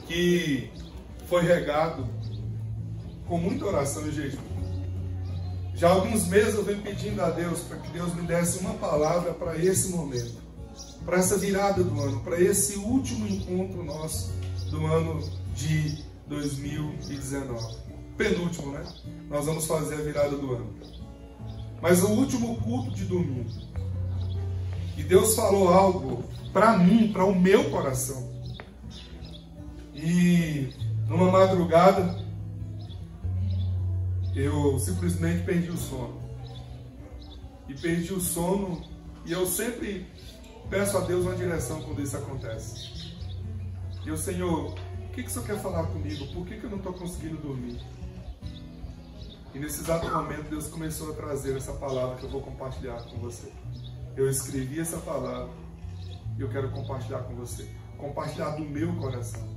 que foi regado com muita oração e jejum. Já há alguns meses eu venho pedindo a Deus para que Deus me desse uma palavra para esse momento, para essa virada do ano, para esse último encontro nosso do ano de 2019. Penúltimo, né? Nós vamos fazer a virada do ano. Mas o último culto de domingo. E Deus falou algo para mim, para o meu coração. E numa madrugada, eu simplesmente perdi o sono. E perdi o sono, e eu sempre peço a Deus uma direção quando isso acontece. E eu, Senhor, o que o Senhor quer falar comigo? Por que eu não estou conseguindo dormir? E nesse exato momento, Deus começou a trazer essa palavra que eu vou compartilhar com você. Eu escrevi essa palavra e eu quero compartilhar com você. Compartilhar do meu coração.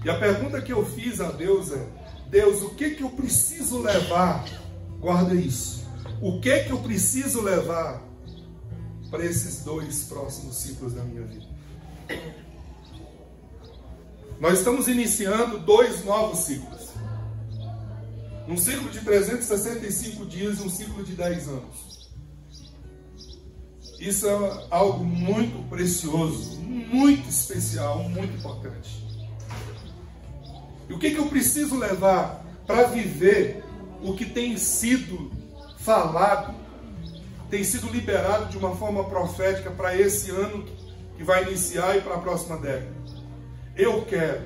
E a pergunta que eu fiz a Deus é: Deus, o que eu preciso levar? Guarda isso. O que eu preciso levar para esses 2 próximos ciclos da minha vida? Nós estamos iniciando 2 novos ciclos. Um ciclo de 365 dias e um ciclo de 10 anos. Isso é algo muito precioso, muito especial, muito importante. E o que eu preciso levar para viver o que tem sido falado, tem sido liberado de uma forma profética para esse ano que vai iniciar e para a próxima década? Eu quero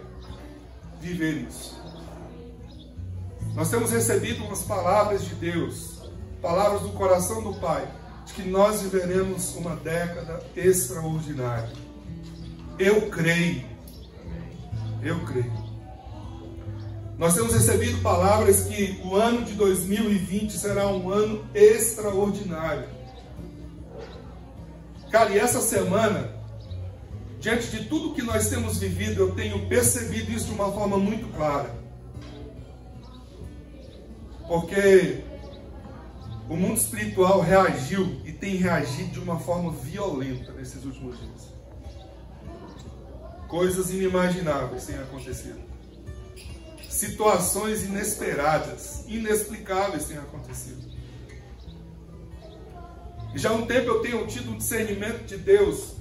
viver isso. Nós temos recebido umas palavras de Deus, palavras do coração do Pai, de que nós viveremos uma década extraordinária. Eu creio. Eu creio. Nós temos recebido palavras que o ano de 2020 será um ano extraordinário. Cara, e essa semana, diante de tudo que nós temos vivido, eu tenho percebido isso de uma forma muito clara. Porque o mundo espiritual reagiu e tem reagido de uma forma violenta nesses últimos dias. Coisas inimagináveis têm acontecido. Situações inesperadas, inexplicáveis têm acontecido. E já há um tempo eu tenho tido um discernimento de Deus,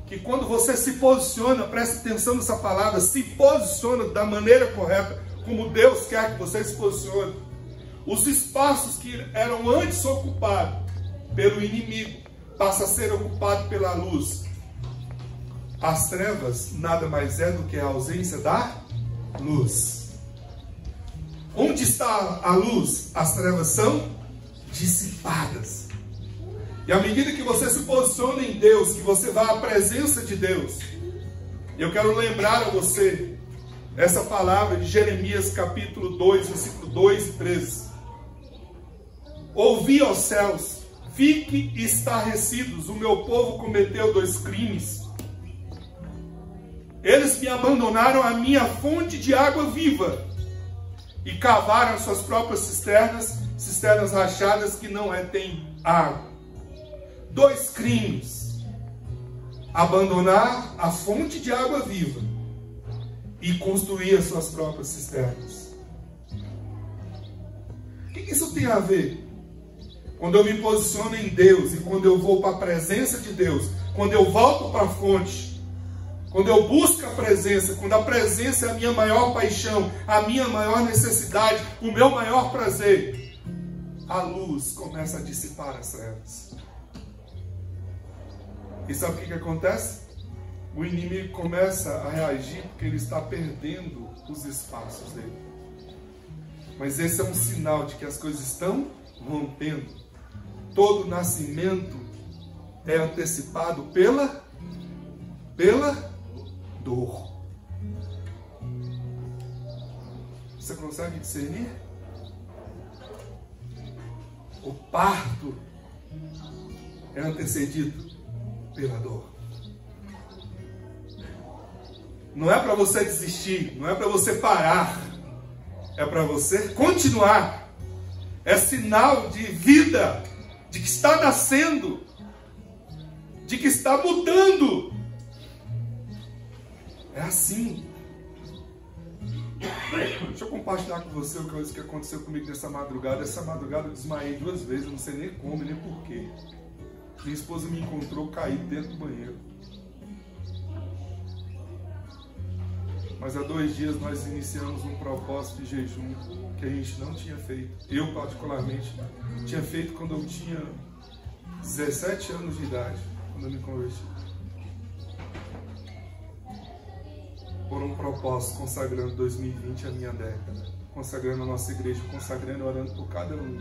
que quando você se posiciona, preste atenção nessa palavra, se posiciona da maneira correta, como Deus quer que você se posicione. Os espaços que eram antes ocupados pelo inimigo, passam a ser ocupados pela luz. As trevas nada mais é do que a ausência da luz. Onde está a luz? As trevas são dissipadas. E à medida que você se posiciona em Deus, que você vai à presença de Deus, eu quero lembrar a você essa palavra de Jeremias capítulo 2, versículo 2 e 13. Ouvi, ó céus, fique estarrecidos, o meu povo cometeu 2 crimes. Eles me abandonaram a minha fonte de água viva e cavaram suas próprias cisternas rachadas que não retêm água. 2 crimes: abandonar a fonte de água viva e construir as suas próprias cisternas. O que isso tem a ver? Quando eu me posiciono em Deus e quando eu vou para a presença de Deus, quando eu volto para a fonte, quando eu busco a presença, quando a presença é a minha maior paixão, a minha maior necessidade, o meu maior prazer, a luz começa a dissipar as trevas. E sabe o que acontece? O inimigo começa a reagir porque ele está perdendo os espaços dele. Mas esse é um sinal de que as coisas estão rompendo. Todo nascimento é antecipado pela dor. Você consegue discernir? O parto é antecedido pela dor. Não é para você desistir, não é para você parar, é para você continuar. É sinal de vida, de que está nascendo, de que está mudando. É assim. Deixa eu compartilhar com você uma coisa que aconteceu comigo nessa madrugada. Essa madrugada eu desmaiei 2 vezes, eu não sei nem como, nem porquê. Minha esposa me encontrou caído dentro do banheiro. Mas há 2 dias nós iniciamos um propósito de jejum que a gente não tinha feito. Eu, particularmente, tinha feito quando eu tinha 17 anos de idade, quando eu me converti. Por um propósito, consagrando 2020 a minha década, consagrando a nossa igreja, consagrando e orando por cada um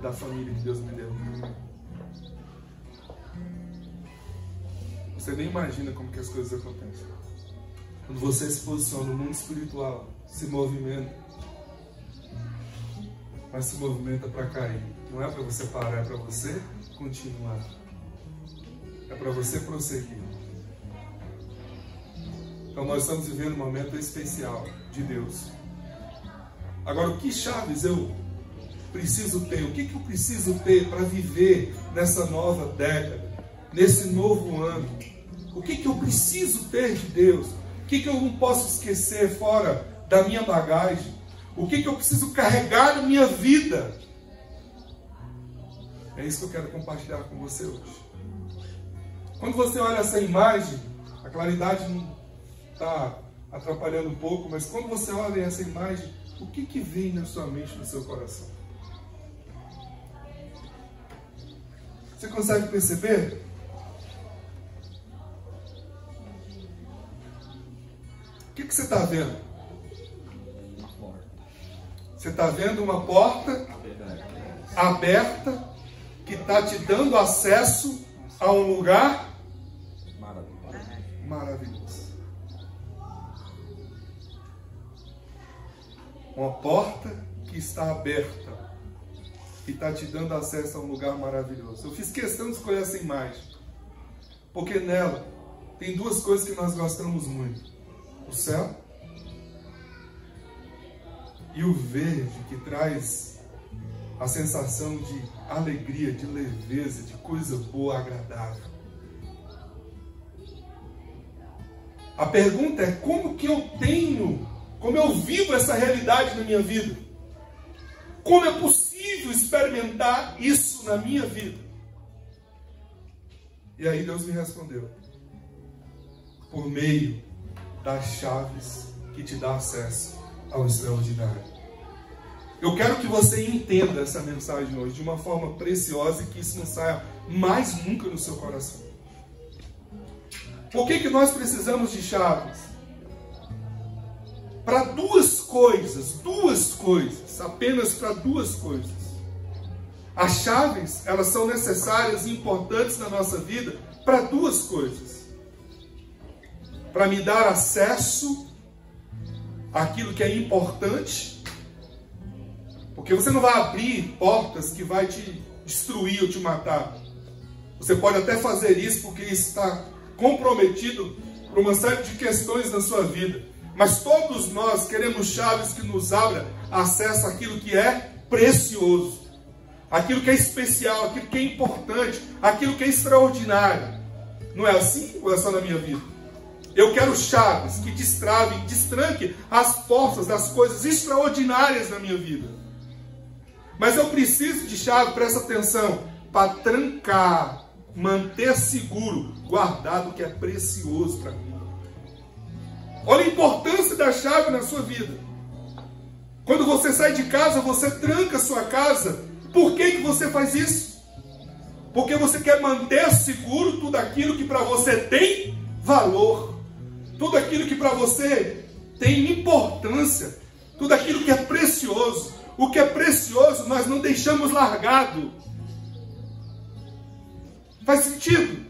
da família que Deus me deu. Você nem imagina como que as coisas acontecem. Quando você se posiciona no mundo espiritual, se movimenta, mas se movimenta para cair. Não é para você parar, é para você continuar. É para você prosseguir. Então nós estamos vivendo um momento especial de Deus. Agora, o que chaves eu preciso ter? O que eu preciso ter para viver nessa nova década, nesse novo ano? O que eu preciso ter de Deus? O que eu não posso esquecer fora da minha bagagem? O que eu preciso carregar na minha vida? É isso que eu quero compartilhar com você hoje. Quando você olha essa imagem, a claridade não está atrapalhando um pouco, mas quando você olha essa imagem, o que vem na sua mente, no seu coração? Você consegue perceber? O que você está vendo? Uma porta. Você está vendo uma porta aberta que está te dando acesso a um lugar maravilhoso. Uma porta que está aberta e está te dando acesso a um lugar maravilhoso. Eu fiz questão de escolher essa imagem, porque nela tem 2 coisas que nós gostamos muito: o céu e o verde, que traz a sensação de alegria, de leveza, de coisa boa, agradável. A pergunta é: como eu vivo essa realidade na minha vida? Como é possível experimentar isso na minha vida? E aí Deus me respondeu: por meio das chaves que te dá acesso ao extraordinário. Eu quero que você entenda essa mensagem hoje de uma forma preciosa e que isso não saia mais nunca do seu coração. Por que nós precisamos de chaves? Para 2 coisas, apenas para 2 coisas. As chaves, elas são necessárias e importantes na nossa vida para 2 coisas. Para me dar acesso àquilo que é importante, porque você não vai abrir portas que vai te destruir ou te matar. Você pode até fazer isso porque isso está comprometido por uma série de questões na sua vida. Mas todos nós queremos chaves que nos abram acesso àquilo que é precioso, aquilo que é especial, aquilo que é importante, aquilo que é extraordinário. Não é assim ou é só na minha vida? Eu quero chaves que destravem, destranquem as portas das coisas extraordinárias na minha vida. Mas eu preciso de chave, presta atenção, para trancar, manter seguro, guardado o que é precioso para mim. Olha a importância da chave na sua vida. Quando você sai de casa, você tranca a sua casa. Por que você faz isso? Porque você quer manter seguro tudo aquilo que para você tem valor. Tudo aquilo que para você tem importância. Tudo aquilo que é precioso. O que é precioso nós não deixamos largado. Faz sentido?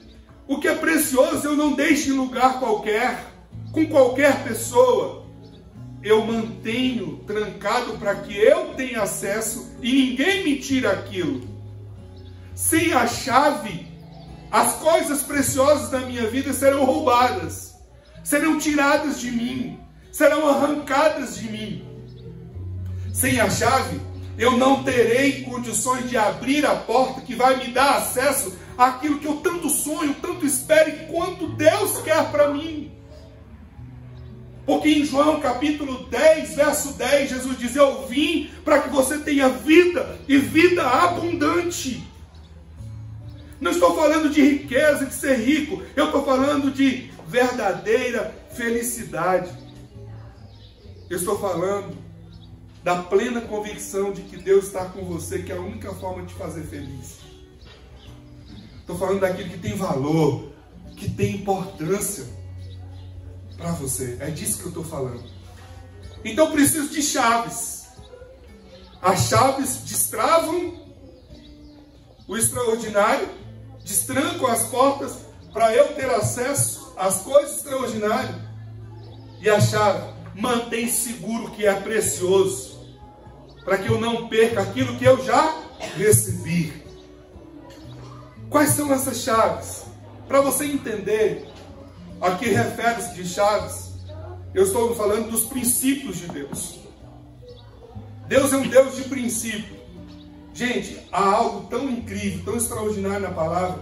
O que é precioso eu não deixo em lugar qualquer, com qualquer pessoa. Eu mantenho trancado para que eu tenha acesso e ninguém me tire aquilo. Sem a chave, as coisas preciosas da minha vida serão roubadas, serão tiradas de mim, serão arrancadas de mim. Sem a chave, eu não terei condições de abrir a porta que vai me dar acesso àquilo que eu tanto sonho, tanto espero e quanto Deus quer para mim. Porque em João capítulo 10, verso 10, Jesus diz: eu vim para que você tenha vida e vida abundante. Não estou falando de riqueza, de ser rico. Eu estou falando de verdadeira felicidade. Eu estou falando da plena convicção de que Deus está com você, que é a única forma de te fazer feliz. Estou falando daquilo que tem valor, que tem importância para você. É disso que eu estou falando. Então eu preciso de chaves. As chaves destravam o extraordinário, destrancam as portas para eu ter acesso às coisas extraordinárias. E a chave mantém seguro o que é precioso, para que eu não perca aquilo que eu já recebi. Quais são essas chaves? Para você entender a que refere-se de chaves, eu estou falando dos princípios de Deus. Deus é um Deus de princípio. Gente, há algo tão incrível, tão extraordinário na palavra.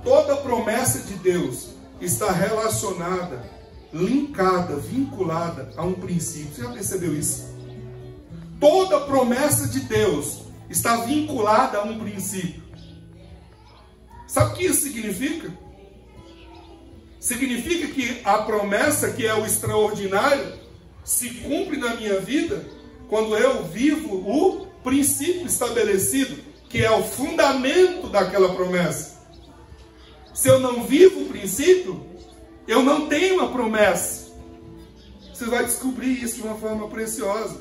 Toda promessa de Deus está relacionada, linkada, vinculada a um princípio. Você já percebeu isso? Toda promessa de Deus está vinculada a um princípio. Sabe o que isso significa? Significa que a promessa, que é o extraordinário, se cumpre na minha vida quando eu vivo o princípio estabelecido, que é o fundamento daquela promessa. Se eu não vivo o princípio, eu não tenho a promessa. Você vai descobrir isso de uma forma preciosa.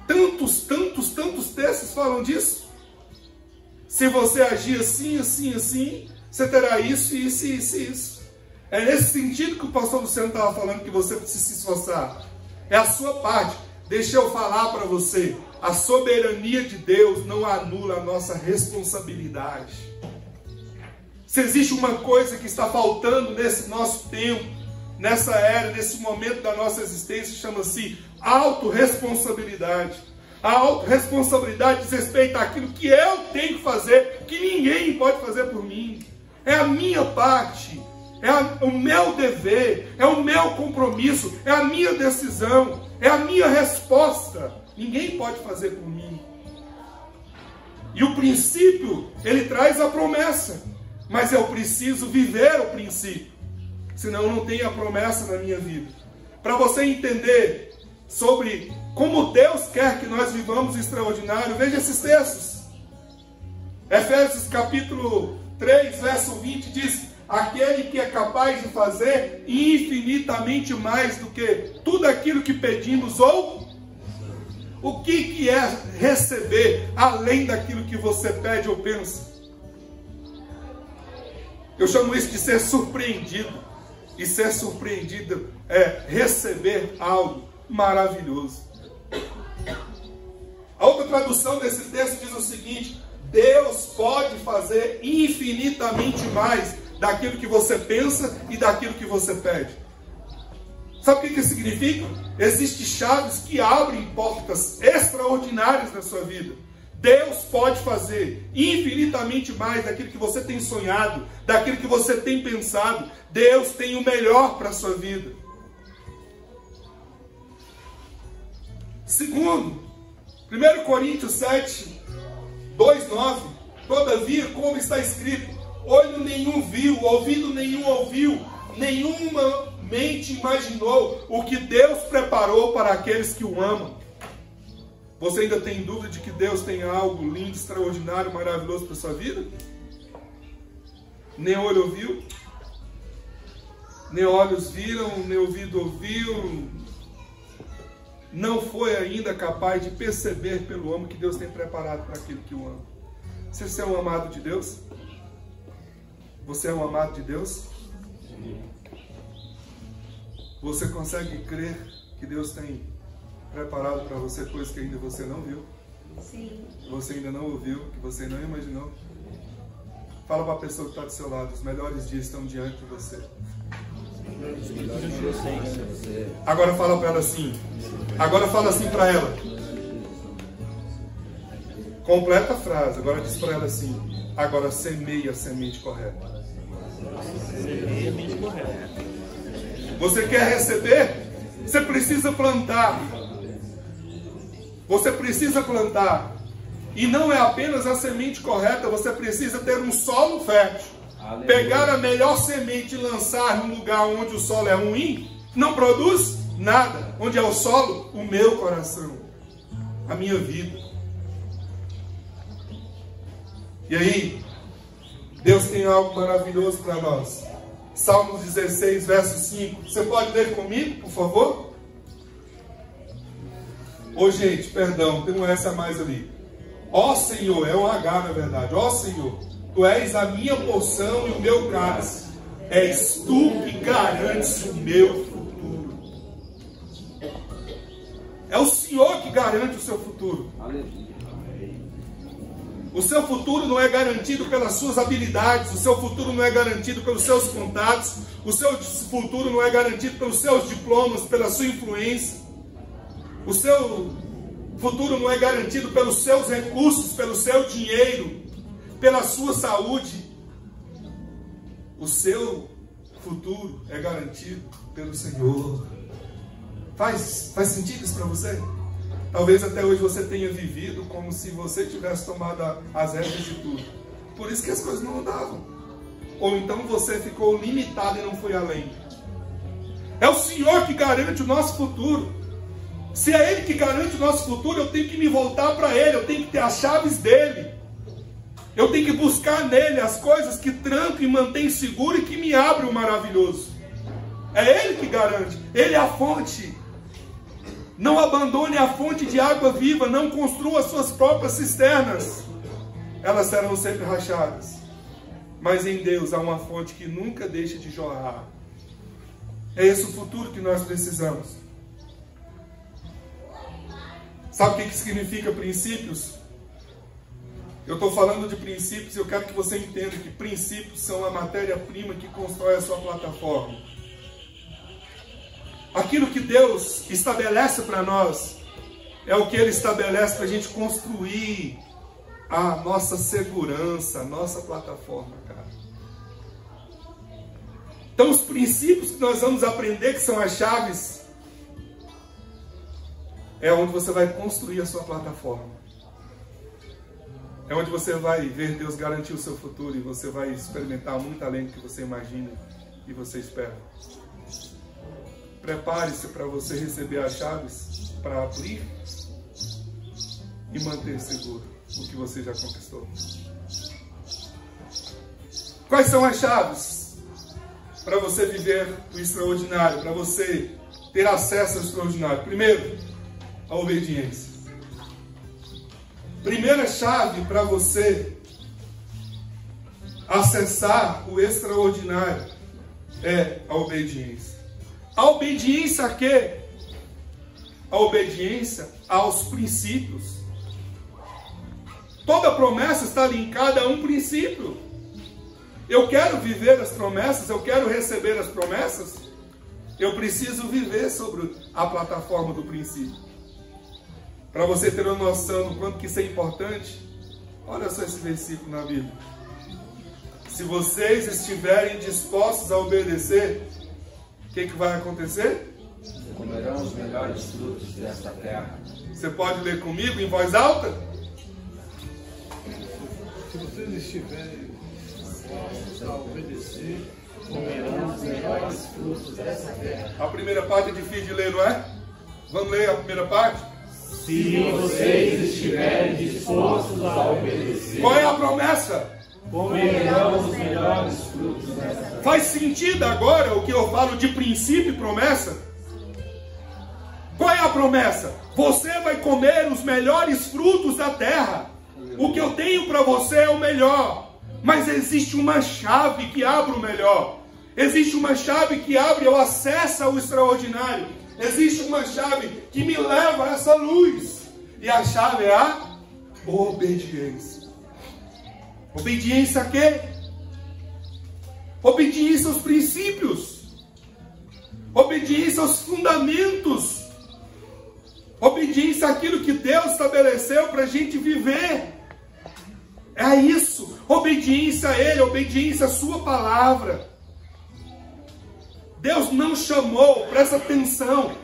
Tantos textos falam disso. Se você agir assim, assim, assim, você terá isso, isso, isso, isso. É nesse sentido que o pastor Luciano estava falando que você precisa se esforçar. É a sua parte. Deixa eu falar para você. A soberania de Deus não anula a nossa responsabilidade. Se existe uma coisa que está faltando nesse nosso tempo, nessa era, nesse momento da nossa existência, chama-se autorresponsabilidade. A autorresponsabilidade diz respeito àquilo que eu tenho que fazer, que ninguém pode fazer por mim. É a minha parte, é o meu dever, é o meu compromisso, é a minha decisão, é a minha resposta. Ninguém pode fazer por mim. E o princípio, ele traz a promessa. Mas eu preciso viver o princípio. Senão eu não tenho a promessa na minha vida. Para você entender sobre como Deus quer que nós vivamos o extraordinário, veja esses textos. Efésios capítulo 3, verso 20 diz: aquele que é capaz de fazer infinitamente mais do que tudo aquilo que pedimos ou... O que é receber além daquilo que você pede ou pensa? Eu chamo isso de ser surpreendido. E ser surpreendido é receber algo maravilhoso. A outra tradução desse texto diz o seguinte: Deus pode fazer infinitamente mais daquilo que você pensa e daquilo que você pede. Sabe o que isso significa? Existem chaves que abrem portas extraordinárias na sua vida. Deus pode fazer infinitamente mais daquilo que você tem sonhado, daquilo que você tem pensado. Deus tem o melhor para a sua vida. Segundo, 1 Coríntios 7, 2:9. Todavia, como está escrito, olho nenhum viu, ouvido nenhum ouviu, nenhuma mente imaginou o que Deus preparou para aqueles que o amam. Você ainda tem dúvida de que Deus tem algo lindo, extraordinário, maravilhoso para a sua vida? Nem olho ouviu, nem olhos viram, nem ouvido ouviu, não foi ainda capaz de perceber pelo amo que Deus tem preparado para aquele que o ama. Você é um amado de Deus? Você é um amado de Deus? Você consegue crer que Deus tem preparado para você coisas que ainda você não viu? Sim. Que você ainda não ouviu, que você não imaginou? Fala para a pessoa que está do seu lado: os melhores dias estão diante de você. Agora fala para ela assim. Agora fala assim para ela. Completa a frase. Agora diz para ela assim: agora semeia a semente correta. Semeia a semente correta. Você quer receber? Você precisa plantar. Você precisa plantar. E não é apenas a semente correta, você precisa ter um solo fértil. Aleluia. Pegar a melhor semente e lançar num lugar onde o solo é ruim, não produz nada. Onde é o solo? O meu coração, a minha vida. E aí, Deus tem algo maravilhoso para nós. Salmos 16, verso 5. Você pode ler comigo, por favor? Ô gente, perdão, tem um S a mais ali. Ó Senhor, é um H na verdade. Ó Senhor, Tu és a minha porção e o meu cálice. És Tu que garantes o meu futuro. É o Senhor que garante o seu futuro. O seu futuro não é garantido pelas suas habilidades. O seu futuro não é garantido pelos seus contatos. O seu futuro não é garantido pelos seus diplomas, pela sua influência. O seu futuro não é garantido pelos seus recursos, pelo seu dinheiro, pela sua saúde. O seu futuro é garantido pelo Senhor. Faz sentido isso para você? Talvez até hoje você tenha vivido como se você tivesse tomado as rédeas de tudo. Por isso que as coisas não andavam. Ou então você ficou limitado e não foi além. É o Senhor que garante o nosso futuro. Se é Ele que garante o nosso futuro, eu tenho que me voltar para Ele. Eu tenho que ter as chaves dEle. Eu tenho que buscar nele as coisas que trancam e mantêm seguro e que me abrem o maravilhoso. É Ele que garante. Ele é a fonte. Não abandone a fonte de água viva. Não construa suas próprias cisternas. Elas serão sempre rachadas. Mas em Deus há uma fonte que nunca deixa de jorrar. É esse o futuro que nós precisamos. Sabe o que significa princípios? Eu estou falando de princípios e eu quero que você entenda que princípios são a matéria-prima que constrói a sua plataforma. Aquilo que Deus estabelece para nós é o que Ele estabelece para a gente construir a nossa segurança, a nossa plataforma, cara. Então os princípios que nós vamos aprender, que são as chaves, é onde você vai construir a sua plataforma. É onde você vai ver Deus garantir o seu futuro e você vai experimentar muito além do que você imagina e você espera. Prepare-se para você receber as chaves para abrir e manter seguro o que você já conquistou. Quais são as chaves para você viver o extraordinário, para você ter acesso ao extraordinário? Primeiro, a obediência. Primeira chave para você acessar o extraordinário é a obediência. A obediência a quê? A obediência aos princípios. Toda promessa está linkada a um princípio. Eu quero viver as promessas, eu quero receber as promessas, eu preciso viver sobre a plataforma do princípio. Para você ter uma noção do quanto que isso é importante, olha só esse versículo na Bíblia. Se vocês estiverem dispostos a obedecer, o que vai acontecer? Comerão os melhores frutos desta terra. Você pode ler comigo em voz alta? Se vocês estiverem dispostos a obedecer, comerão os melhores frutos dessa terra. A primeira parte é difícil de ler, não é? Vamos ler a primeira parte? Se vocês estiverem dispostos a obedecer, qual é a promessa? Comerão os melhores frutos dessa terra. Faz sentido agora o que eu falo de princípio e promessa? Qual é a promessa? Você vai comer os melhores frutos da terra. O que eu tenho para você é o melhor. Mas existe uma chave que abre o melhor. Existe uma chave que abre o acesso ao extraordinário. Existe uma chave que me leva a essa luz. E a chave é a obediência. Obediência a quê? Obediência aos princípios. Obediência aos fundamentos. Obediência àquilo que Deus estabeleceu para a gente viver. É isso. Obediência a Ele, obediência à sua palavra. Deus não chamou, presta atenção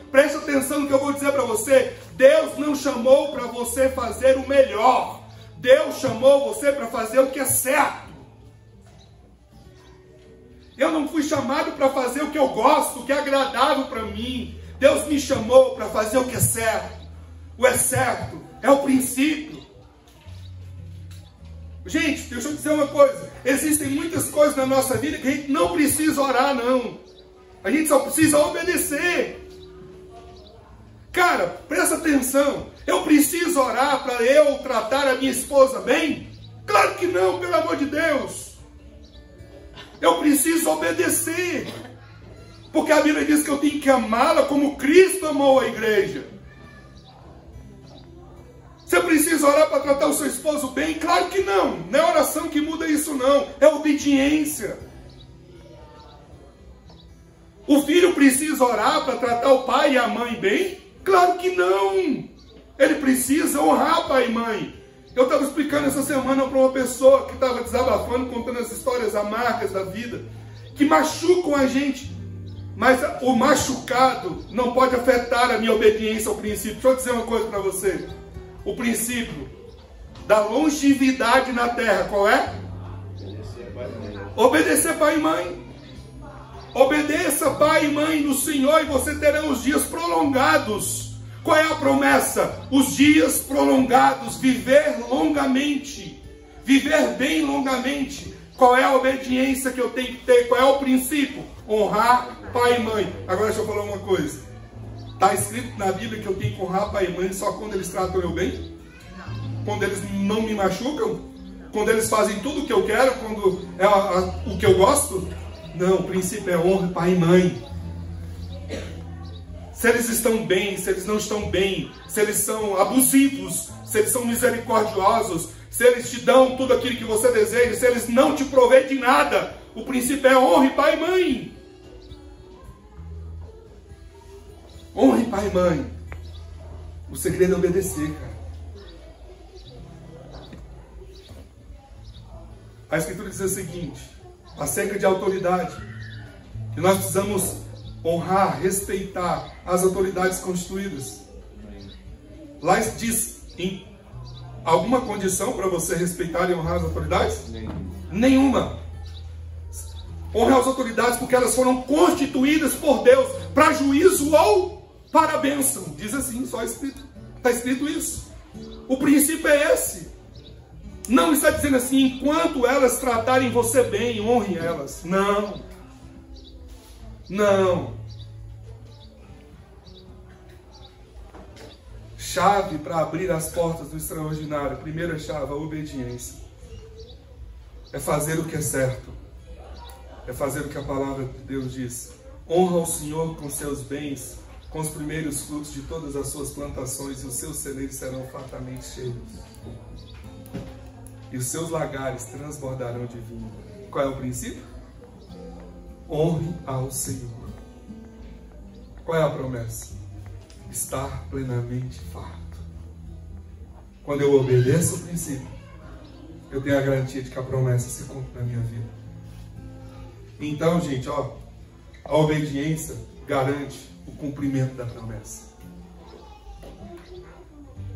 no que eu vou dizer para você. Deus não chamou para você fazer o melhor. Deus chamou você para fazer o que é certo. Eu não fui chamado para fazer o que eu gosto, o que é agradável para mim. Deus me chamou para fazer o que é certo. O é certo é o princípio. Gente, deixa eu dizer uma coisa. Existem muitas coisas na nossa vida que a gente não precisa orar, não. A gente só precisa obedecer. Cara, presta atenção. Eu preciso orar para eu tratar a minha esposa bem? Claro que não, pelo amor de Deus. Eu preciso obedecer. Porque a Bíblia diz que eu tenho que amá-la como Cristo amou a igreja. Você precisa orar para tratar o seu esposo bem? Claro que não. Não é oração que muda isso, não. É obediência. O filho precisa orar para tratar o pai e a mãe bem? Claro que não. Ele precisa honrar pai e mãe. Eu estava explicando essa semana para uma pessoa que estava desabafando, contando as histórias amargas da vida, que machucam a gente. Mas o machucado não pode afetar a minha obediência ao princípio. Deixa eu dizer uma coisa para você. O princípio da longevidade na terra, qual é? Obedecer pai e mãe. Obedeça pai e mãe no Senhor e você terá os dias prolongados. Qual é a promessa? Os dias prolongados, viver longamente, viver bem longamente. Qual é a obediência que eu tenho que ter? Qual é o princípio? Honrar pai e mãe. Agora deixa eu falar uma coisa. Está escrito na Bíblia que eu tenho que honrar pai e mãe só quando eles tratam eu bem? Não. Quando eles não me machucam? Quando eles fazem tudo o que eu quero? Quando é o que eu gosto? Não, o princípio é honra pai e mãe. Se eles estão bem, se eles não estão bem, se eles são abusivos, se eles são misericordiosos, se eles te dão tudo aquilo que você deseja, se eles não te provêm de nada, o princípio é honre pai e mãe. Honre pai e mãe. O segredo é obedecer, cara. A Escritura diz o seguinte, acerca de autoridade, que nós precisamos honrar, respeitar as autoridades constituídas. Lá diz em alguma condição para você respeitar e honrar as autoridades? Nenhuma. Honrar as autoridades porque elas foram constituídas por Deus para juízo ou para a bênção. Diz assim, só escrito. Está escrito isso. O princípio é esse. Não está dizendo assim, enquanto elas tratarem você bem, honre elas. Não. Não. Chave para abrir as portas do extraordinário. Primeira chave, a obediência. É fazer o que é certo. É fazer o que a palavra de Deus diz. Honra o Senhor com seus bens, com os primeiros frutos de todas as suas plantações, e os seus celeiros serão fartamente cheios. E os seus lagares transbordarão de vinho. Qual é o princípio? Honre ao Senhor. Qual é a promessa? Estar plenamente farto. Quando eu obedeço o princípio, eu tenho a garantia de que a promessa se cumpre na minha vida. Então, gente, ó, a obediência garante o cumprimento da promessa.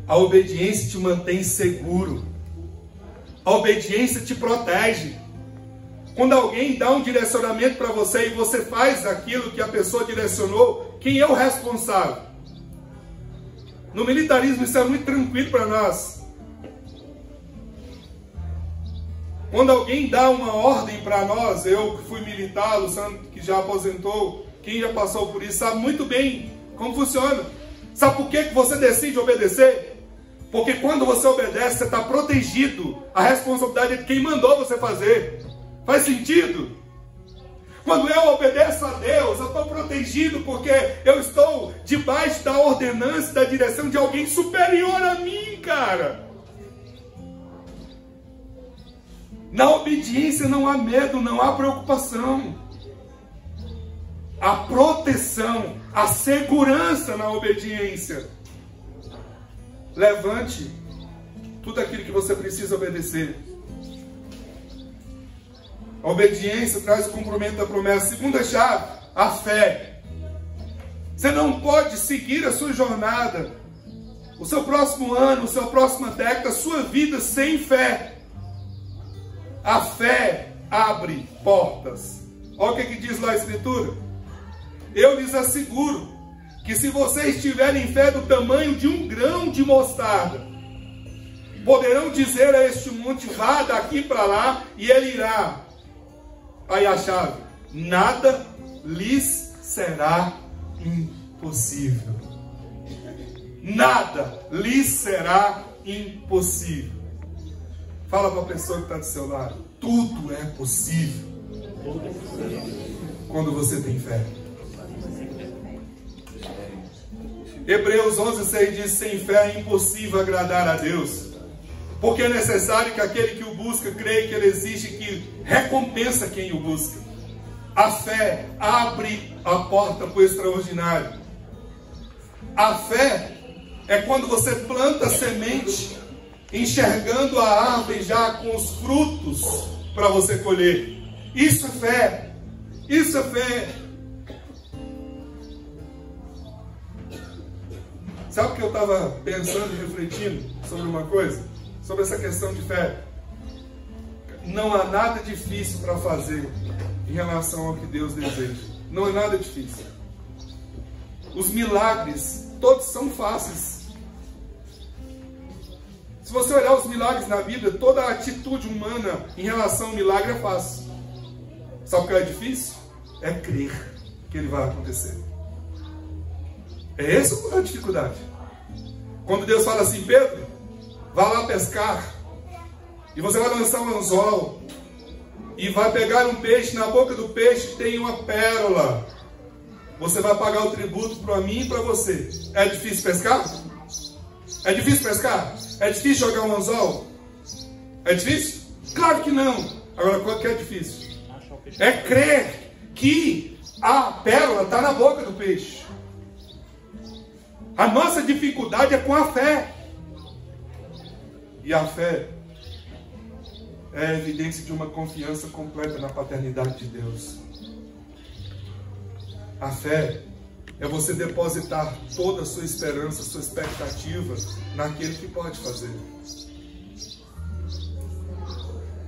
A obediência te mantém seguro. A obediência te protege. Quando alguém dá um direcionamento para você e você faz aquilo que a pessoa direcionou, quem é o responsável? No militarismo isso é muito tranquilo para nós. Quando alguém dá uma ordem para nós, eu que fui militar, Luciano que já aposentou, quem já passou por isso sabe muito bem como funciona. Sabe por que você decide obedecer? Porque quando você obedece, você está protegido. A responsabilidade é de quem mandou você fazer. Faz sentido? Quando eu obedeço a Deus, eu estou protegido porque eu estou debaixo da ordenança, da direção de alguém superior a mim, cara. Na obediência não há medo, não há preocupação. A proteção, a segurança na obediência. Levante tudo aquilo que você precisa obedecer. A obediência traz o cumprimento da promessa. Segunda chave, a fé. Você não pode seguir a sua jornada, o seu próximo ano, a sua próxima década, a sua vida sem fé. A fé abre portas. Olha o que diz lá a Escritura. Eu lhes asseguro que se vocês tiverem fé do tamanho de um grão de mostarda, poderão dizer a este monte, vá daqui para lá, e ele irá. Aí a chave: nada lhes será impossível. Nada lhes será impossível. Fala para a pessoa que está do seu lado: tudo é possível quando você tem fé. Hebreus 11:6 diz: sem fé é impossível agradar a Deus, porque é necessário que aquele que o busca creia que ele existe e que recompensa quem o busca. A fé abre a porta para o extraordinário. A fé é quando você planta a semente, enxergando a árvore já com os frutos para você colher. Isso é fé. Isso é fé. Sabe o que eu estava pensando e refletindo sobre uma coisa? Sobre essa questão de fé. Não há nada difícil para fazer em relação ao que Deus deseja. Não é nada difícil. Os milagres, todos são fáceis. Se você olhar os milagres na Bíblia, toda a atitude humana em relação ao milagre é fácil. Sabe o que é difícil? É crer que ele vai acontecer. É essa a dificuldade. Quando Deus fala assim: Pedro, vá lá pescar, e você vai lançar um anzol, e vai pegar um peixe, na boca do peixe tem uma pérola. Você vai pagar o tributo para mim e para você. É difícil pescar? É difícil pescar? É difícil jogar um anzol? É difícil? Claro que não. Agora, qual que é difícil? É crer que a pérola está na boca do peixe. A nossa dificuldade é com a fé. E a fé é a evidência de uma confiança completa na paternidade de Deus. A fé é você depositar toda a sua esperança, sua expectativa naquele que pode fazer.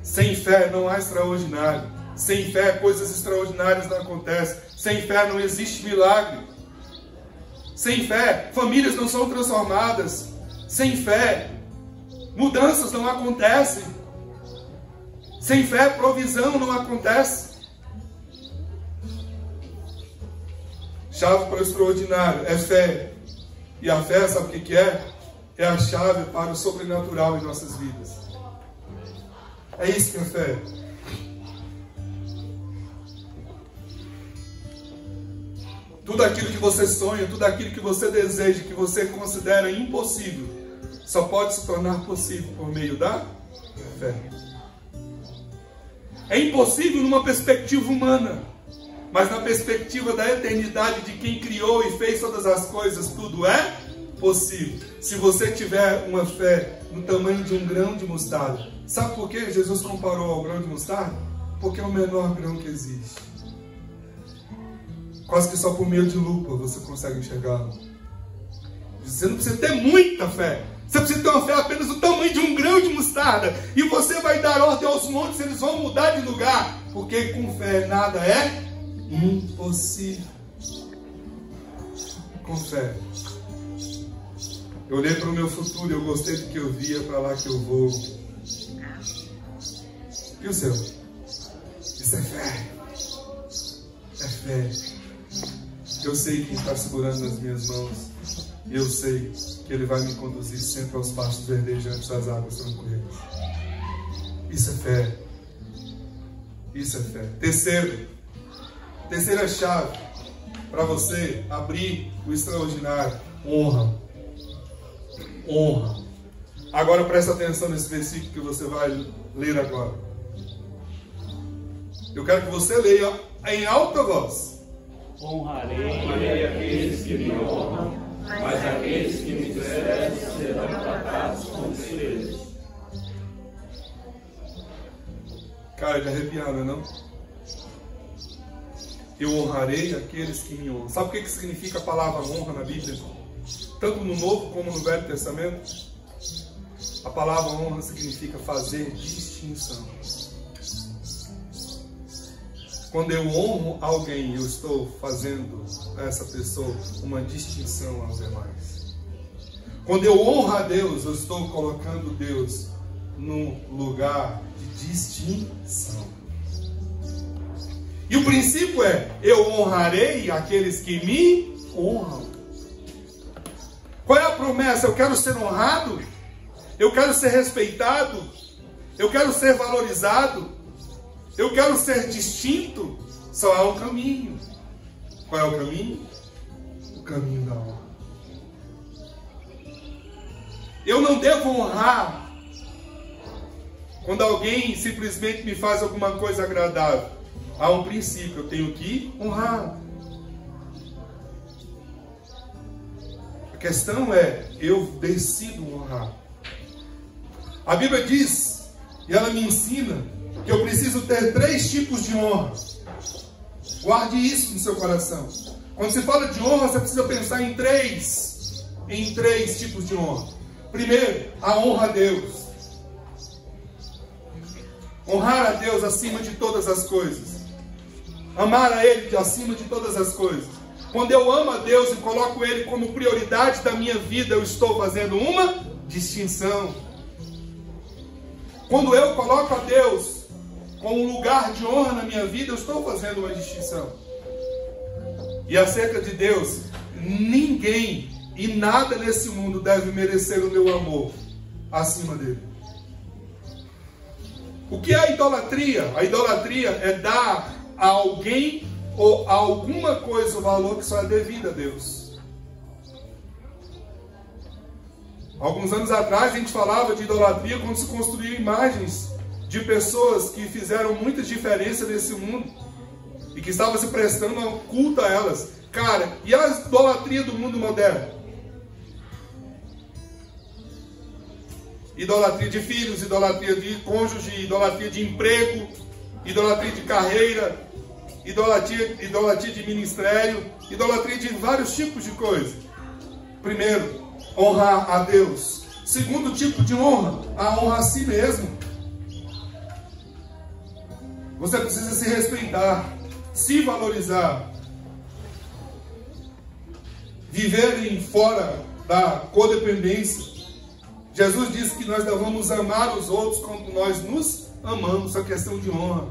Sem fé não há extraordinário. Sem fé coisas extraordinárias não acontecem. Sem fé não existe milagre. Sem fé famílias não são transformadas. Sem fé mudanças não acontecem. Sem fé provisão não acontece. Chave para o extraordinário é fé. E a fé, sabe o que é? É a chave para o sobrenatural em nossas vidas. É isso que é fé. Tudo aquilo que você sonha, tudo aquilo que você deseja, que você considera impossível, só pode se tornar possível por meio da fé. É impossível numa perspectiva humana, mas na perspectiva da eternidade de quem criou e fez todas as coisas, tudo é possível. Se você tiver uma fé no tamanho de um grão de mostarda. Sabe por que Jesus comparou ao grão de mostarda? Porque é o menor grão que existe. Quase que só por meio de lupa você consegue enxergá-lo. Você não precisa ter muita fé. Você precisa ter uma fé apenas do tamanho de um grão de mostarda. E você vai dar ordem aos montes, eles vão mudar de lugar. Porque com fé nada é impossível. Com fé. Eu olhei para o meu futuro e eu gostei do que eu via, para lá que eu vou. E o seu? Isso é fé. É fé. Eu sei quem está segurando nas minhas mãos. E eu sei que Ele vai me conduzir sempre aos pastos verdejantes das águas tranquilas. Isso é fé. Isso é fé. Terceira chave para você abrir o extraordinário. Honra. Honra. Agora presta atenção nesse versículo que você vai ler agora. Eu quero que você leia em alta voz. Honrarei aqueles que me honram, mas aqueles que me desprezam serão tratados como estrelas. Cara, de arrepiar, não é não? eu honrarei aqueles que me honram. Sabe o que significa a palavra honra na Bíblia? Tanto no Novo como no Velho Testamento. A palavra honra significa fazer distinção. Quando eu honro alguém, eu estou fazendo a essa pessoa uma distinção aos demais. Quando eu honro a Deus, eu estou colocando Deus num lugar de distinção. E o princípio é: eu honrarei aqueles que me honram. Qual é a promessa? Eu quero ser honrado, eu quero ser respeitado, eu quero ser valorizado, eu quero ser distinto. Só há um caminho. Qual é o caminho? O caminho da honra. Eu não devo honrar quando alguém simplesmente me faz alguma coisa agradável. Há um princípio, eu tenho que honrar. A questão é, eu decido honrar. A Bíblia diz, e ela me ensina, que eu preciso ter 3 tipos de honra. Guarde isso no seu coração. Quando se fala de honra, você precisa pensar em três tipos de honra. Primeiro, a honra a Deus. Honrar a Deus acima de todas as coisas. Amar a Ele acima de todas as coisas. Quando eu amo a Deus e coloco Ele como prioridade da minha vida, eu estou fazendo uma distinção. Quando eu coloco a Deus como um lugar de honra na minha vida, eu estou fazendo uma distinção. E acerca de Deus, ninguém e nada nesse mundo deve merecer o meu amor acima dele. O que é a idolatria? A idolatria é dar a alguém ou a alguma coisa o valor que só é devido a Deus. Alguns anos atrás a gente falava de idolatria quando se construíam imagens de pessoas que fizeram muita diferença nesse mundo e que estavam se prestando culto a elas. Cara, e a idolatria do mundo moderno? Idolatria de filhos, idolatria de cônjuge, idolatria de emprego, idolatria de carreira, idolatria de ministério, idolatria de vários tipos de coisas. Primeiro, honrar a Deus. Segundo tipo de honra, a honra a si mesmo. Você precisa se respeitar, se valorizar, viver fora da codependência. Jesus disse que nós devemos amar os outros como nós nos amamos. Isso é questão de honra.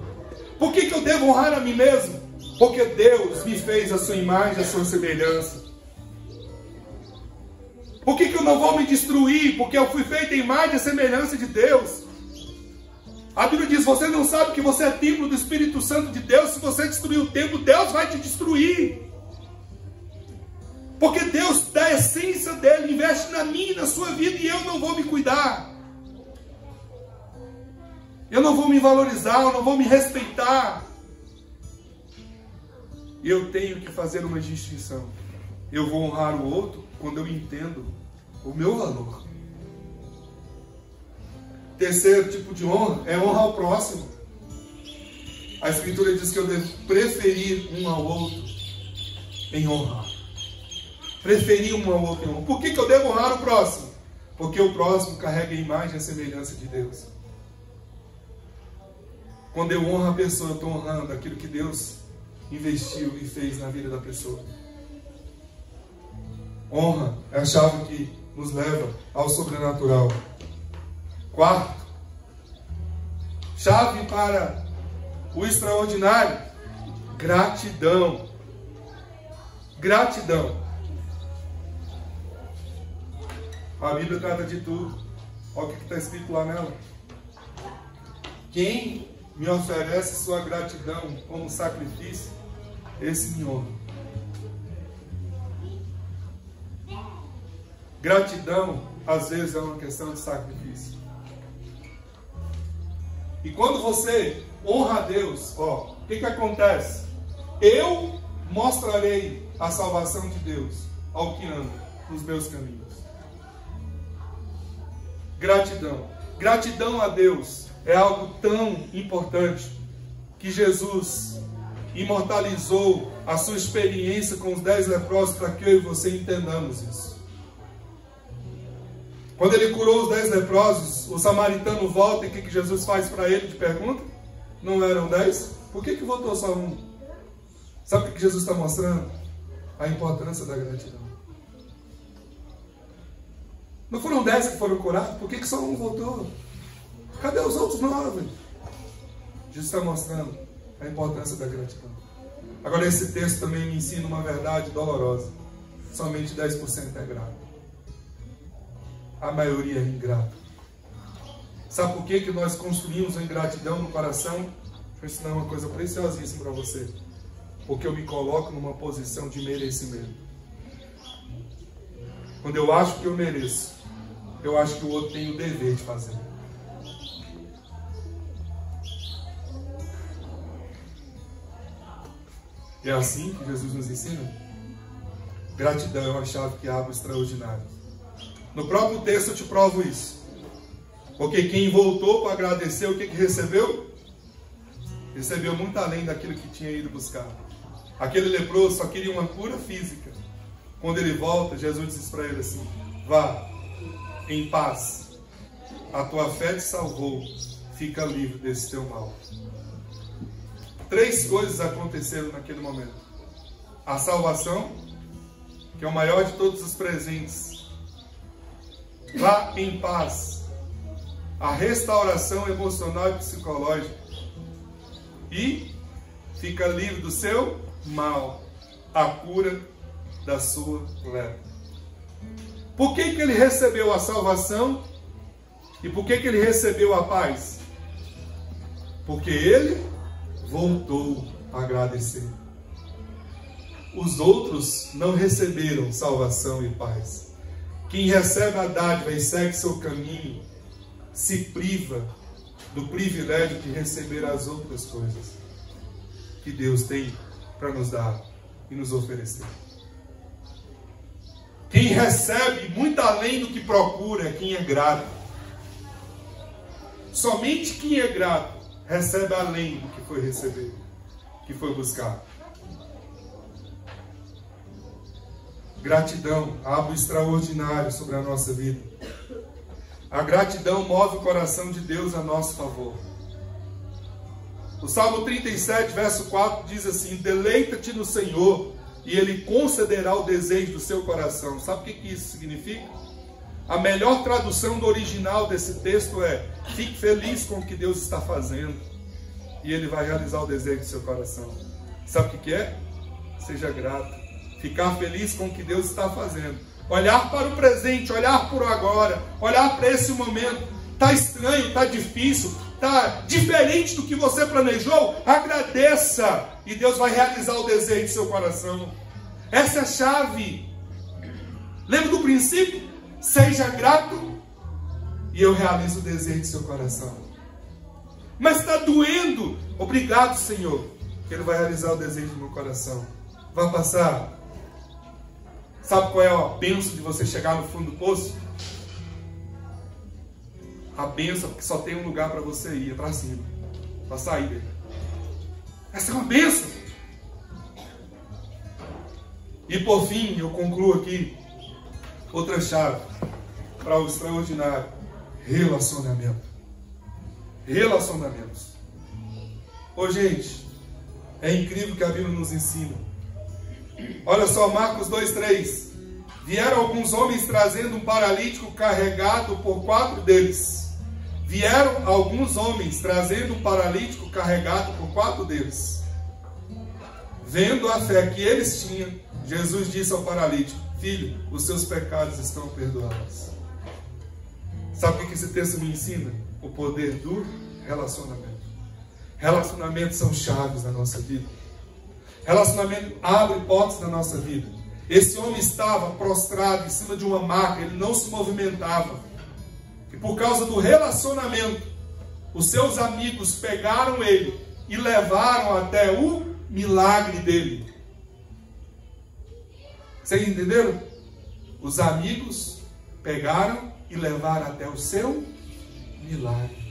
Por que eu devo honrar a mim mesmo? Porque Deus me fez a sua imagem, a sua semelhança. Por que eu não vou me destruir? Porque eu fui feito a imagem e a semelhança de Deus. A Bíblia diz, você não sabe que você é templo do Espírito Santo de Deus? Se você destruir o templo, Deus vai te destruir. Porque Deus dá a essência dele, investe na minha e na sua vida, e eu não vou me cuidar. Eu não vou me valorizar, eu não vou me respeitar. Eu tenho que fazer uma distinção. Eu vou honrar o outro quando eu entendo o meu valor. Terceiro tipo de honra é honrar o próximo. A Escritura diz que eu devo preferir um ao outro em honrar. Preferir um ao outro em honrar. Por que eu devo honrar o próximo? Porque o próximo carrega a imagem e a semelhança de Deus. Quando eu honro a pessoa, eu estou honrando aquilo que Deus investiu e fez na vida da pessoa. Honra é a chave que nos leva ao sobrenatural. Quarto, chave para o extraordinário: gratidão. Gratidão. A Bíblia trata de tudo. Olha o que está escrito lá nela. Quem me oferece sua gratidão como sacrifício, esse me honra. Gratidão, às vezes, é uma questão de sacrifício. E quando você honra a Deus, o que acontece? Eu mostrarei a salvação de Deus ao que anda nos meus caminhos. Gratidão. Gratidão a Deus é algo tão importante que Jesus imortalizou a sua experiência com os 10 leprosos para que eu e você entendamos isso. Quando ele curou os 10 leprosos, o samaritano volta e o que Jesus faz para ele de pergunta? Não eram 10? Por que voltou só um? Sabe o que Jesus está mostrando? A importância da gratidão. Não foram 10 que foram curados? Por que só um voltou? Cadê os outros 9? Jesus está mostrando a importância da gratidão. Agora esse texto também me ensina uma verdade dolorosa. Somente 10% é grato. A maioria é ingrato. Sabe por que nós construímos a ingratidão no coração? Deixa eu ensinar uma coisa preciosíssima para você. Porque eu me coloco numa posição de merecimento. Quando eu acho que eu mereço, eu acho que o outro tem o dever de fazer. É assim que Jesus nos ensina? Gratidão é uma chave que abre o extraordinário. No próprio texto eu te provo isso. Porque quem voltou para agradecer, o que recebeu? Recebeu muito além daquilo que tinha ido buscar. Aquele leproso só queria uma cura física. Quando ele volta, Jesus diz para ele assim: vá em paz, a tua fé te salvou, fica livre desse teu mal. 3 coisas aconteceram naquele momento: a salvação, que é o maior de todos os presentes, vá em paz, a restauração emocional e psicológica, e fica livre do seu mal, a cura da sua lepra. Por que ele recebeu a salvação e por que ele recebeu a paz? Porque ele voltou a agradecer. Os outros não receberam salvação e paz. Quem recebe a dádiva e segue seu caminho se priva do privilégio de receber as outras coisas que Deus tem para nos dar e nos oferecer. Quem recebe muito além do que procura é quem é grato. Somente quem é grato recebe além do que foi receber, que foi buscar. Gratidão abre o extraordinário sobre a nossa vida. A gratidão move o coração de Deus a nosso favor. O Salmo 37, verso 4 diz assim: deleita-te no Senhor e Ele concederá o desejo do seu coração. Sabe o que isso significa? A melhor tradução do original desse texto é: fique feliz com o que Deus está fazendo e Ele vai realizar o desejo do seu coração. Sabe o que é? Seja grato. Ficar feliz com o que Deus está fazendo. Olhar para o presente, olhar para o agora, olhar para esse momento. Está estranho, está difícil, está diferente do que você planejou. Agradeça e Deus vai realizar o desejo do seu coração. Essa é a chave. Lembra do princípio? Seja grato e eu realizo o desejo do seu coração. Mas está doendo. Obrigado, Senhor, que Ele vai realizar o desejo do meu coração. Vai passar. Sabe qual é a bênção de você chegar no fundo do poço? A bênção é que só tem um lugar para você ir, é para cima, para sair dele. Essa é uma bênção. E por fim, eu concluo aqui outra chave para o extraordinário: relacionamento. Relacionamentos. Ô gente, é incrível que a Bíblia nos ensina. Olha só, Marcos 2,3. Vieram alguns homens trazendo um paralítico carregado por 4 deles. Vieram alguns homens trazendo um paralítico carregado por 4 deles. Vendo a fé que eles tinham, Jesus disse ao paralítico: filho, os seus pecados estão perdoados. Sabe o que esse texto me ensina? O poder do relacionamento. Relacionamentos são chaves na nossa vida. Relacionamento abre portas na nossa vida. Esse homem estava prostrado em cima de uma maca, ele não se movimentava. E por causa do relacionamento, os seus amigos pegaram ele e levaram até o milagre dele. Vocês entenderam? Os amigos pegaram e levaram até o seu milagre.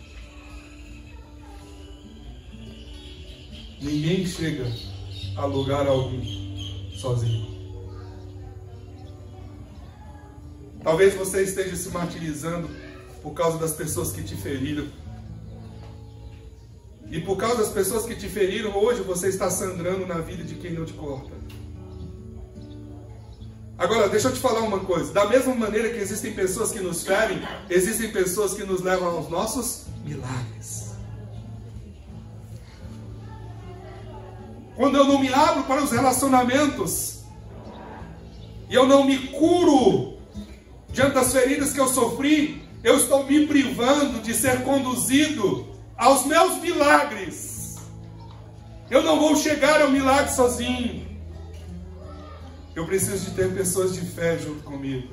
Ninguém chega a lugar algum sozinho. Talvez você esteja se martirizando por causa das pessoas que te feriram. E por causa das pessoas que te feriram, hoje você está sangrando na vida de quem não te corta. Agora, deixa eu te falar uma coisa. Da mesma maneira que existem pessoas que nos ferem, existem pessoas que nos levam aos nossos milagres. Quando eu não me abro para os relacionamentos, e eu não me curo diante das feridas que eu sofri, eu estou me privando de ser conduzido aos meus milagres. Eu não vou chegar ao milagre sozinho. Eu preciso de ter pessoas de fé junto comigo.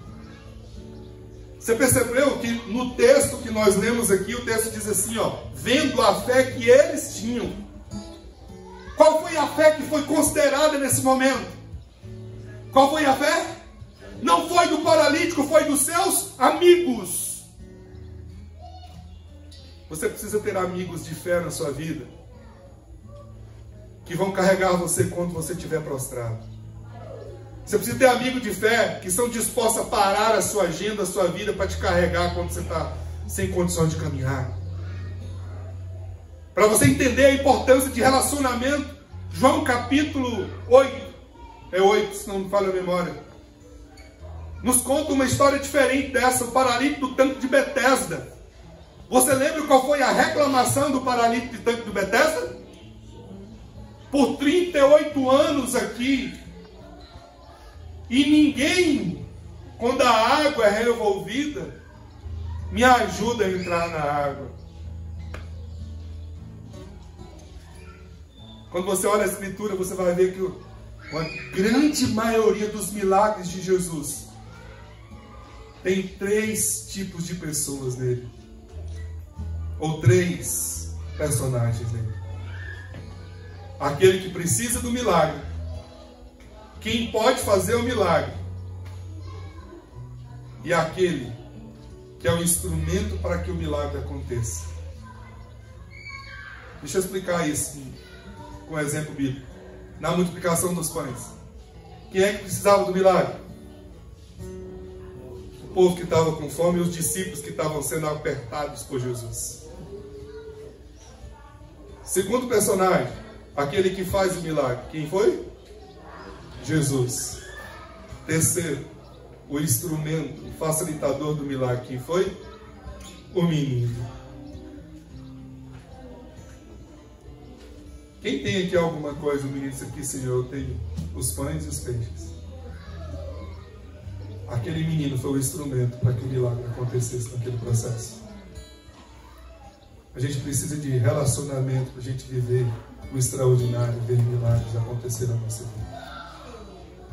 Você percebeu que no texto que nós lemos aqui, o texto diz assim, ó, vendo a fé que eles tinham. Qual foi a fé que foi considerada nesse momento? Qual foi a fé? Não foi do paralítico, foi dos seus amigos. Você precisa ter amigos de fé na sua vida, que vão carregar você quando você estiver prostrado. Você precisa ter amigos de fé que são dispostos a parar a sua agenda, a sua vida, para te carregar quando você está sem condições de caminhar. Para você entender a importância de relacionamento, João capítulo 8, é 8, se não me falha a memória, nos conta uma história diferente dessa, o paralítico do tanque de Betesda. Você lembra qual foi a reclamação do paralítico do tanque de Betesda? Por 38 anos aqui, e ninguém, quando a água é revolvida, me ajuda a entrar na água. Quando você olha a Escritura, você vai ver que uma grande maioria dos milagres de Jesus tem 3 tipos de pessoas nele. Ou 3 personagens nele. Aquele que precisa do milagre, quem pode fazer o milagre, e aquele que é o instrumento para que o milagre aconteça. Deixa eu explicar isso com um exemplo bíblico. Na multiplicação dos pães, quem é que precisava do milagre? O povo que estava com fome e os discípulos que estavam sendo apertados por Jesus. Segundo personagem, aquele que faz o milagre, quem foi? Jesus. Terceiro, o instrumento, o facilitador do milagre, quem foi? O menino. Quem tem aqui alguma coisa? O menino disse aqui, Senhor, eu tenho os pães e os peixes. Aquele menino foi o instrumento para que o milagre acontecesse naquele processo. A gente precisa de relacionamento para a gente viver o extraordinário, ver milagres acontecer na nossa vida.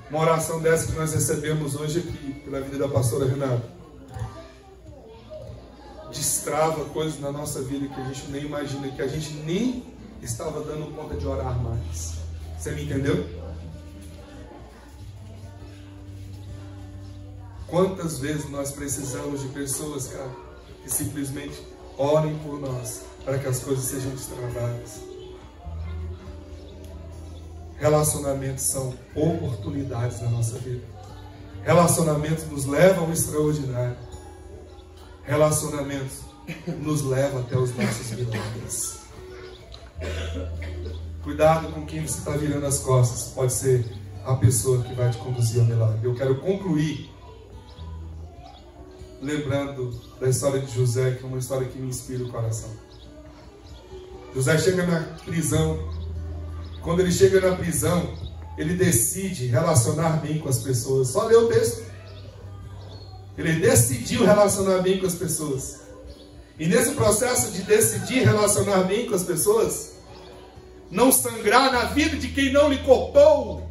Uma oração dessa que nós recebemos hoje aqui, pela vida da pastora Renata, destrava coisas na nossa vida que a gente nem imagina, que a gente nem estava dando conta de orar mais. Você me entendeu? Quantas vezes nós precisamos de pessoas, cara, que simplesmente orem por nós, para que as coisas sejam destravadas. Relacionamentos são oportunidades na nossa vida. Relacionamentos nos levam ao extraordinário. Relacionamentos nos levam até os nossos milagres. Cuidado com quem você está virando as costas. Pode ser a pessoa que vai te conduzir ao milagre. Eu quero concluir lembrando da história de José, que é uma história que me inspira o coração. José chega na prisão. Quando ele chega na prisão, ele decide relacionar bem com as pessoas. Só lê o texto. Ele decidiu relacionar bem com as pessoas. E nesse processo de decidir relacionar bem com as pessoas, não sangrar na vida de quem não lhe cortou.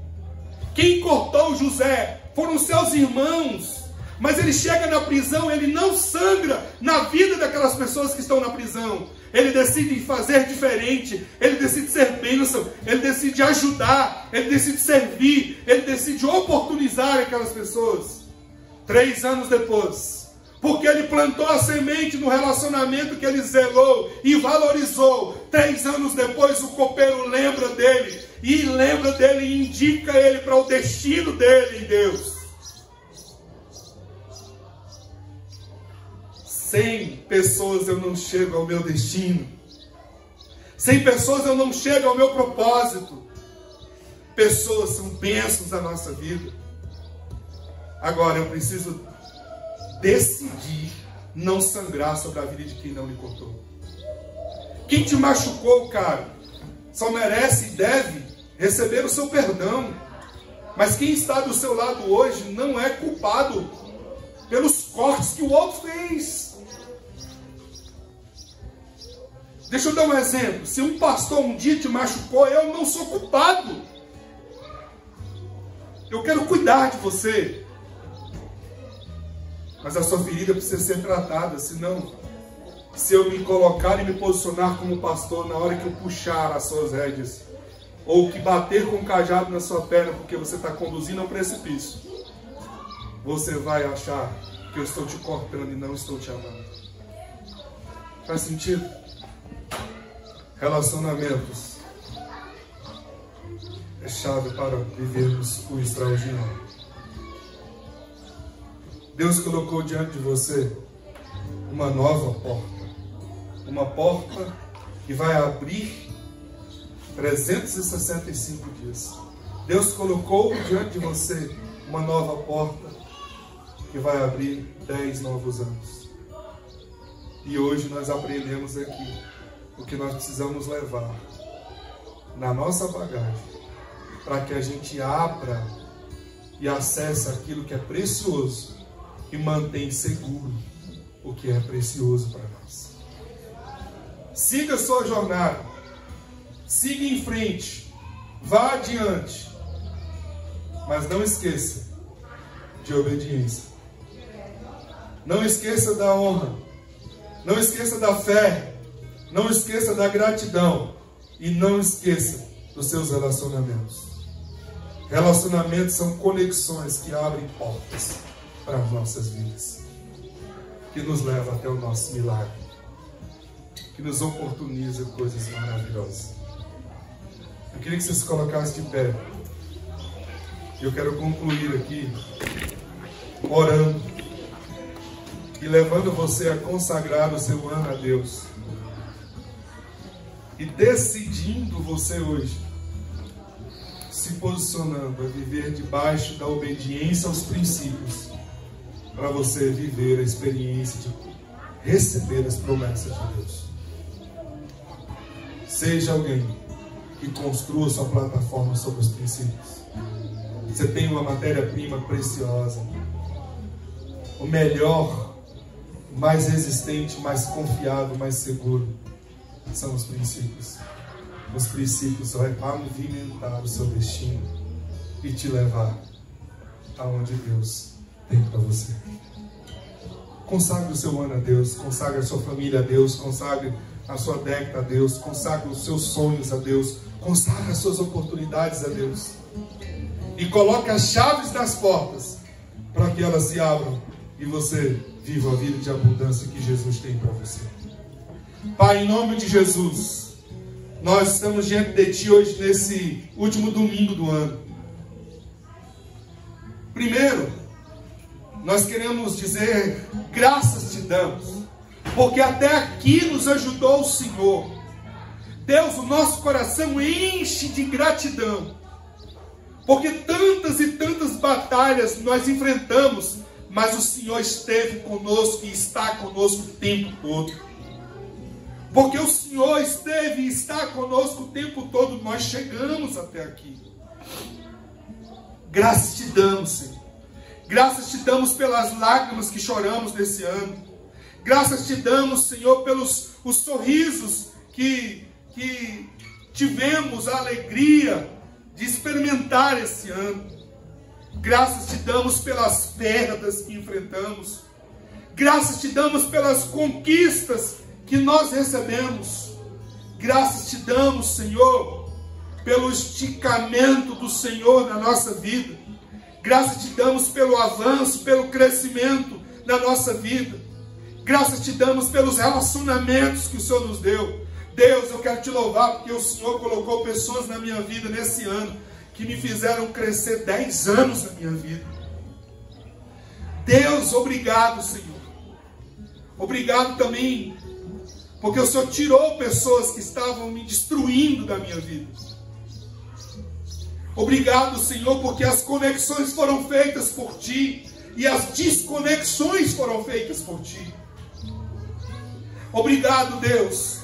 Quem cortou José foram seus irmãos. Mas ele chega na prisão, ele não sangra na vida daquelas pessoas que estão na prisão. Ele decide fazer diferente, ele decide ser bênção, ele decide ajudar, ele decide servir, ele decide oportunizar aquelas pessoas. 3 anos depois, porque ele plantou a semente no relacionamento que ele zelou e valorizou. 3 anos depois, o copeiro lembra dele e lembra dele e indica ele para o destino dele em Deus. Sem pessoas eu não chego ao meu destino. Sem pessoas eu não chego ao meu propósito. Pessoas são bênçãos da nossa vida. Agora eu preciso decidir não sangrar sobre a vida de quem não me cortou. Quem te machucou, cara, só merece e deve receber o seu perdão. Mas quem está do seu lado hoje não é culpado pelos cortes que o outro fez. Deixa eu dar um exemplo. Se um pastor um dia te machucou, eu não sou culpado. Eu quero cuidar de você. Mas a sua ferida precisa ser tratada. Senão, se eu me colocar e me posicionar como pastor, na hora que eu puxar as suas rédeas, ou que bater com um cajado na sua perna porque você está conduzindo ao precipício, você vai achar que eu estou te cortando e não estou te amando. Faz sentido? Relacionamentos é chave para vivermos o extraordinário. Deus colocou diante de você uma nova porta. Uma porta que vai abrir 365 dias. Deus colocou diante de você uma nova porta que vai abrir 10 novos anos. E hoje nós aprendemos aqui o que nós precisamos levar na nossa bagagem para que a gente abra e acesse aquilo que é precioso e mantém seguro o que é precioso para nós. Siga a sua jornada, siga em frente, vá adiante, mas não esqueça de obediência. Não esqueça da honra, não esqueça da fé, não esqueça da gratidão e não esqueça dos seus relacionamentos. Relacionamentos são conexões que abrem portas para as nossas vidas, que nos leva até o nosso milagre, que nos oportuniza coisas maravilhosas. Eu queria que você se colocasse de pé. Eu quero concluir aqui orando e levando você a consagrar o seu ano a Deus. E decidindo você hoje, se posicionando a viver debaixo da obediência aos princípios, para você viver a experiência de receber as promessas de Deus. Seja alguém que construa sua plataforma sobre os princípios. Você tem uma matéria-prima preciosa, o melhor, mais resistente, mais confiável, mais seguro são os princípios. Os princípios vai pavimentar o seu destino e te levar aonde Deus tem para você. Consagre o seu ano a Deus, consagre a sua família a Deus, consagre a sua década a Deus, consagre os seus sonhos a Deus, consagre as suas oportunidades a Deus. E coloque as chaves das portas para que elas se abram e você viva a vida de abundância que Jesus tem para você. Pai, em nome de Jesus, nós estamos diante de Ti hoje, nesse último domingo do ano. Primeiro, nós queremos dizer, graças te damos, porque até aqui nos ajudou o Senhor. Deus, o nosso coração enche de gratidão, porque tantas e tantas batalhas nós enfrentamos, mas o Senhor esteve conosco e está conosco o tempo todo. Porque o Senhor esteve e está conosco o tempo todo, nós chegamos até aqui. Graças te damos, Senhor. Graças te damos pelas lágrimas que choramos nesse ano. Graças te damos, Senhor, pelos os sorrisos que tivemos a alegria de experimentar esse ano. Graças te damos pelas perdas que enfrentamos. Graças te damos pelas conquistas que nós recebemos. Graças te damos, Senhor, pelo esticamento do Senhor na nossa vida. Graças te damos pelo avanço, pelo crescimento na nossa vida. Graças te damos pelos relacionamentos que o Senhor nos deu. Deus, eu quero te louvar porque o Senhor colocou pessoas na minha vida nesse ano que me fizeram crescer 10 anos na minha vida. Deus, obrigado, Senhor. Obrigado também porque o Senhor tirou pessoas que estavam me destruindo da minha vida. Obrigado, Senhor, porque as conexões foram feitas por Ti e as desconexões foram feitas por Ti. Obrigado, Deus,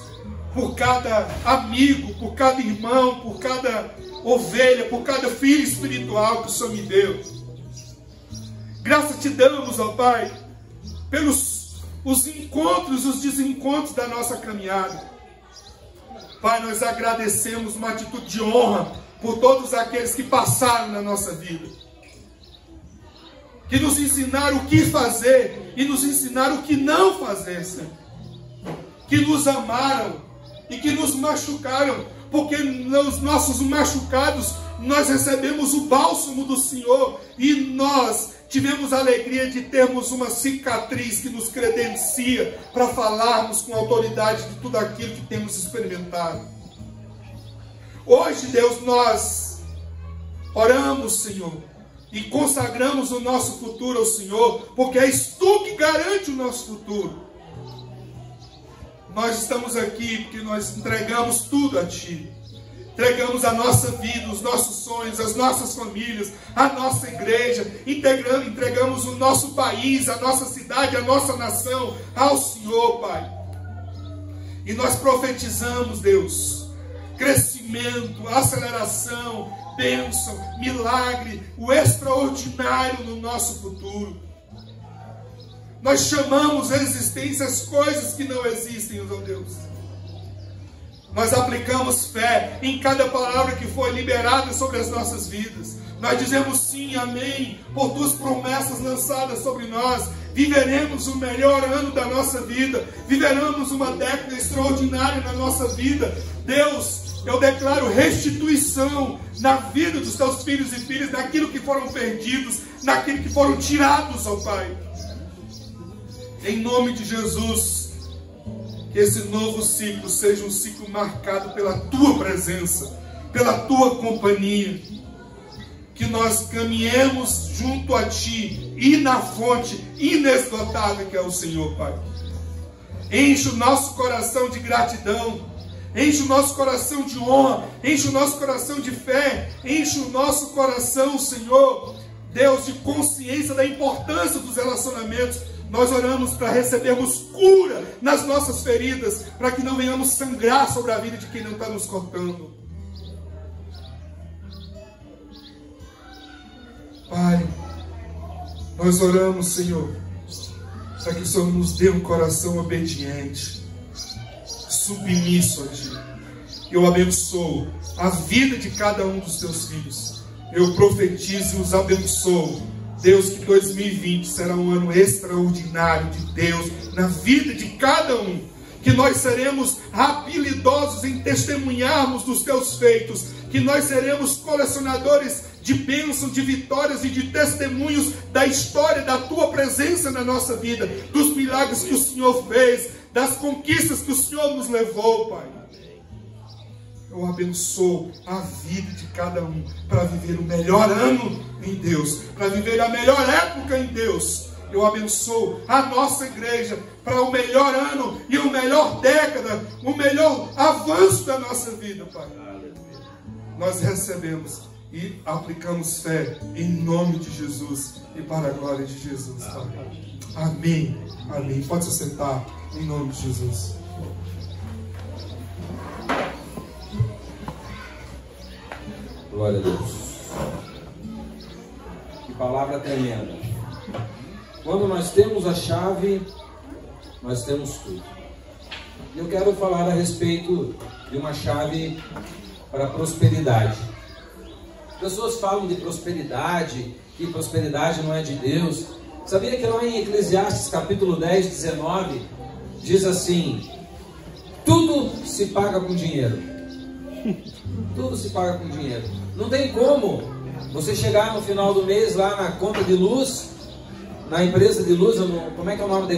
por cada amigo, por cada irmão, por cada ovelha, por cada filho espiritual que o Senhor me deu. Graças te damos, ó Pai, pelos os encontros, os desencontros da nossa caminhada. Pai, nós agradecemos uma atitude de honra por todos aqueles que passaram na nossa vida, que nos ensinaram o que fazer e nos ensinaram o que não fazer, Senhor. Que nos amaram e que nos machucaram, porque nos nossos machucados nós recebemos o bálsamo do Senhor e nós tivemos a alegria de termos uma cicatriz que nos credencia para falarmos com autoridade de tudo aquilo que temos experimentado. Hoje, Deus, nós oramos, Senhor, e consagramos o nosso futuro ao Senhor, porque és Tu que garante o nosso futuro. Nós estamos aqui porque nós entregamos tudo a Ti. Entregamos a nossa vida, os nossos sonhos, as nossas famílias, a nossa igreja, entregamos o nosso país, a nossa cidade, a nossa nação ao Senhor, Pai. E nós profetizamos, Deus, crescimento, aceleração, bênção, milagre, o extraordinário no nosso futuro. Nós chamamos a existência as coisas que não existem, ó Deus. Nós aplicamos fé em cada palavra que foi liberada sobre as nossas vidas. Nós dizemos sim, amém, por Tuas promessas lançadas sobre nós. Viveremos o melhor ano da nossa vida. Viveremos uma década extraordinária na nossa vida. Deus, eu declaro restituição na vida dos Teus filhos e filhas, naquilo que foram perdidos, naquilo que foram tirados, ó Pai. Em nome de Jesus, que esse novo ciclo seja um ciclo marcado pela Tua presença, pela Tua companhia. Que nós caminhemos junto a Ti e na fonte inesgotável que é o Senhor, Pai. Enche o nosso coração de gratidão, enche o nosso coração de honra, enche o nosso coração de fé, enche o nosso coração, Senhor, Deus, de consciência da importância dos relacionamentos. Nós oramos para recebermos cura nas nossas feridas, para que não venhamos sangrar sobre a vida de quem não está nos cortando. Pai, nós oramos, Senhor, para que o Senhor nos dê um coração obediente, submisso a Ti. Eu abençoo a vida de cada um dos Teus filhos. Eu profetizo e os abençoo. Deus, que 2020 será um ano extraordinário de Deus na vida de cada um. Que nós seremos habilidosos em testemunharmos dos Teus feitos. Que nós seremos colecionadores de bênçãos, de vitórias e de testemunhos da história, da Tua presença na nossa vida. Dos milagres que o Senhor fez, das conquistas que o Senhor nos levou, Pai. Eu abençoo a vida de cada um para viver o melhor ano em Deus, para viver a melhor época em Deus. Eu abençoo a nossa igreja para o melhor ano e o melhor década, o melhor avanço da nossa vida, Pai. Nós recebemos e aplicamos fé em nome de Jesus e para a glória de Jesus, Pai. Amém. Amém. Pode se sentar em nome de Jesus. Glória a Deus. Que palavra tremenda. Quando nós temos a chave, nós temos tudo. E eu quero falar a respeito de uma chave para a prosperidade. Pessoas falam de prosperidade, que prosperidade não é de Deus. Sabia que lá em Eclesiastes capítulo 10, 19, diz assim: tudo se paga com dinheiro. Tudo se paga com dinheiro. Não tem como você chegar no final do mês lá na conta de luz, na empresa de luz, como é que é o nome da